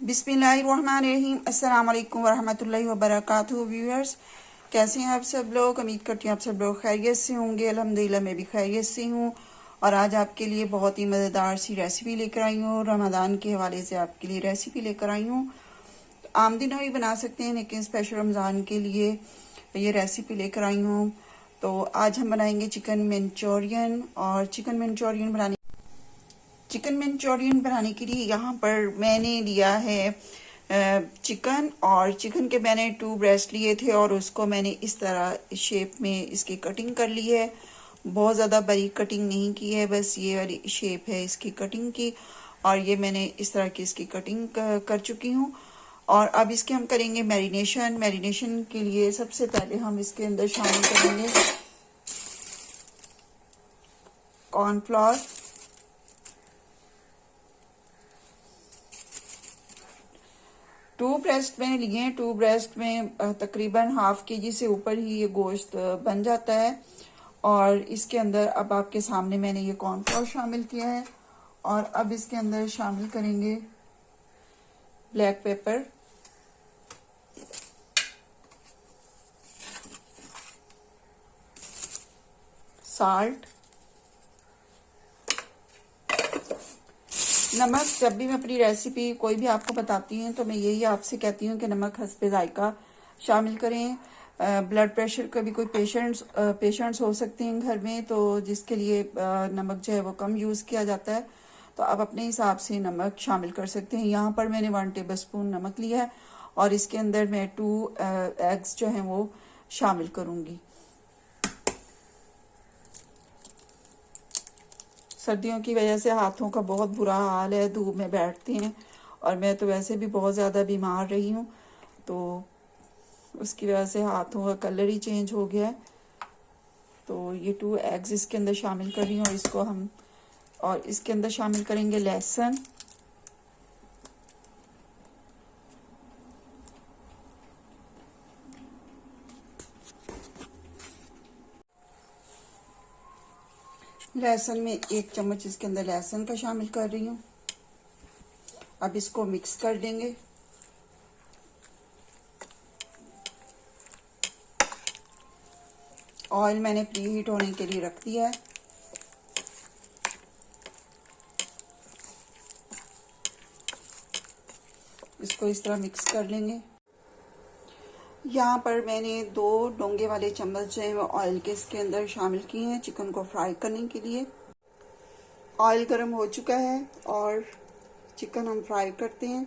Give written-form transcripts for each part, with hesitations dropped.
बिस्मिल्लाहिर्रहमानिर्रहीम। अस्सलाम वालेकुम वरहमतुल्लाहि वबरकातुहू। व्यूअर्स, कैसे हैं आप सब लोग? उम्मीद करती हूँ आप सब लोग खैरियत से होंगे। अल्हम्दुलिल्लाह मैं भी खैरियत से हूँ और आज आपके लिए बहुत ही मज़ेदार सी रेसिपी लेकर आई हूँ। रमज़ान के हवाले से आपके लिए रेसिपी लेकर आई हूँ। आम दिनों भी बना सकते हैं, लेकिन स्पेशल रमज़ान के लिए ये रेसिपी लेकर आई हूँ। तो आज हम बनाएंगे चिकन मंचूरियन। और चिकन मंचूरियन बनाने के लिए यहाँ पर मैंने लिया है चिकन, और चिकन के मैंने 2 ब्रेस्ट लिए थे और उसको मैंने इस तरह शेप में इसकी कटिंग कर ली है। बहुत ज़्यादा बारीक कटिंग नहीं की है, बस ये वाली शेप है इसकी कटिंग की। और ये मैंने इस तरह की इसकी कटिंग कर चुकी हूँ। और अब इसके हम करेंगे मैरिनेशन के लिए सबसे पहले हम इसके अंदर शामिल करेंगे कॉर्नफ्लोर, 2 ब्रेस्ट मैंने लिए हैं। 2 ब्रेस्ट में तकरीबन ½ kg से ऊपर ही ये गोश्त बन जाता है। और इसके अंदर अब आपके सामने मैंने ये कॉर्नफ्लोर शामिल किया है। और अब इसके अंदर शामिल करेंगे ब्लैक पेपर, साल्ट, नमक। जब भी मैं अपनी रेसिपी कोई भी आपको बताती हूँ तो मैं यही आपसे कहती हूँ कि नमक हस्बे जायका शामिल करें। ब्लड प्रेशर का भी कोई पेशेंट्स हो सकते हैं घर में, तो जिसके लिए नमक जो है वो कम यूज़ किया जाता है, तो आप अपने हिसाब से नमक शामिल कर सकते हैं। यहाँ पर मैंने 1 टेबलस्पून नमक लिया है और इसके अंदर मैं 2 एग्स जो हैं वो शामिल करूँगी। सर्दियों की वजह से हाथों का बहुत बुरा हाल है, धूप में बैठते हैं और मैं तो वैसे भी बहुत ज़्यादा बीमार रही हूँ, तो उसकी वजह से हाथों का कलर ही चेंज हो गया है। तो ये 2 एग्स इसके अंदर शामिल कर रही हूँ और इसके अंदर शामिल करेंगे लहसुन, में 1 चम्मच इसके अंदर लहसुन का शामिल कर रही हूँ। अब इसको मिक्स कर देंगे। ऑयल मैंने प्री हीट होने के लिए रख दिया है। इसको इस तरह मिक्स कर लेंगे। यहाँ पर मैंने 2 डोंगे वाले चम्मच जो है वो ऑयल के इसके अंदर शामिल किए हैं चिकन को फ्राई करने के लिए। ऑयल गर्म हो चुका है और चिकन हम फ्राई करते हैं।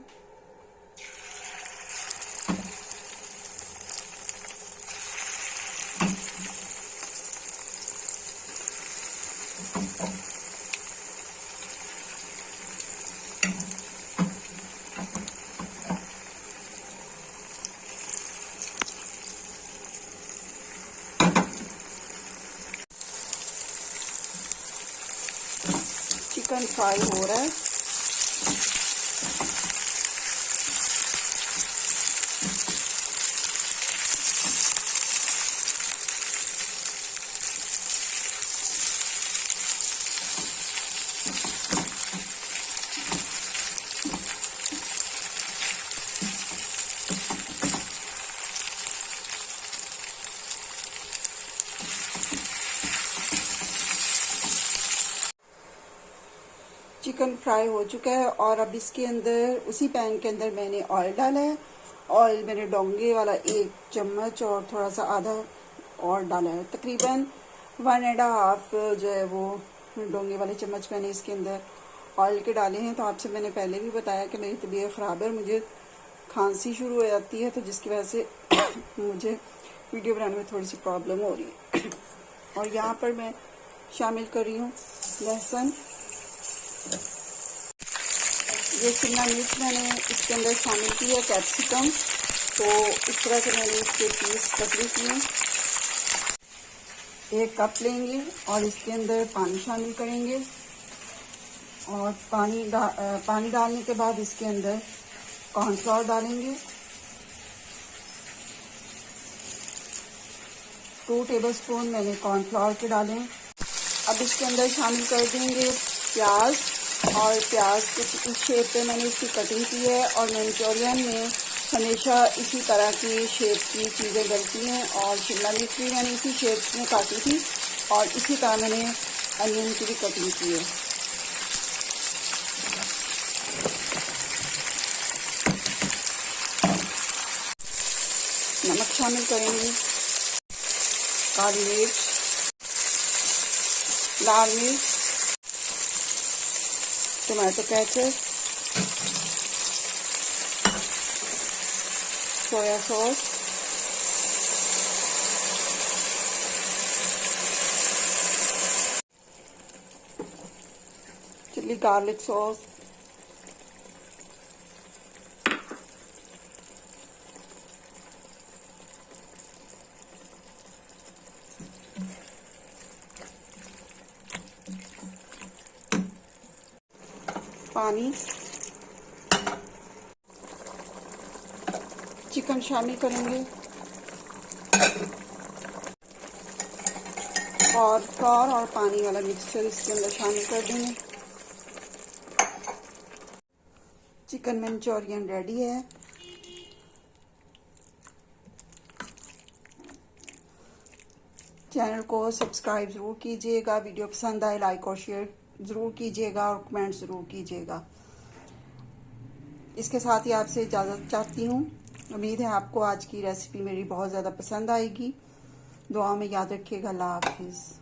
चिकन फ्राई हो रहा है। चिकन फ्राई हो चुका है और अब इसके अंदर उसी पैन के अंदर मैंने ऑयल डाला है। ऑयल मैंने डोंगे वाला 1 चम्मच और थोड़ा सा आधा और डाला है। तकरीबन 1.5 जो है वो डोंगे वाले चम्मच मैंने इसके अंदर ऑयल के डाले हैं। तो आपसे मैंने पहले भी बताया कि मेरी तबीयत ख़राब है, मुझे खांसी शुरू हो जाती है, तो जिसकी वजह से मुझे वीडियो बनाने में थोड़ी सी प्रॉब्लम हो रही है। और यहाँ पर मैं शामिल कर रही हूँ लहसुन। ये शिमला मिर्च मैंने इसके अंदर शामिल की है, कैप्सिकम। तो इस तरह से मैंने इसके पीस कतरी किए। 1 कप लेंगे और इसके अंदर पानी शामिल करेंगे और पानी डालने के बाद इसके अंदर कॉर्नफ्लोर डालेंगे। 2 टेबलस्पून मैंने कॉर्नफ्लोर के डाले। अब इसके अंदर शामिल कर देंगे प्याज और प्याज कुछ इस शेप पे मैंने इसकी कटिंग की है। और मंचूरियन में हमेशा इसी तरह की शेप की चीज़ें डलती हैं। और शिमला मिर्च भी मैंने इसी शेप में काटी थी और इसी तरह मैंने अनियन की भी कटिंग की है। नमक शामिल करेंगे, काली मिर्च, लाल मिर्च, tomato ketchup, soya sauce, chilli garlic sauce, पानी, चिकन शामिल करेंगे और फ्लोर और पानी वाला मिक्सचर इसके अंदर शामिल कर देंगे। चिकन मंचूरियन रेडी है। चैनल को सब्सक्राइब ज़रूर कीजिएगा, वीडियो पसंद आए लाइक और शेयर ज़रूर कीजिएगा और कमेंट ज़रूर कीजिएगा। इसके साथ ही आपसे इजाज़त चाहती हूँ। उम्मीद है आपको आज की रेसिपी मेरी बहुत ज़्यादा पसंद आएगी। दुआ में याद रखिएगा। अल्लाह हाफिज़।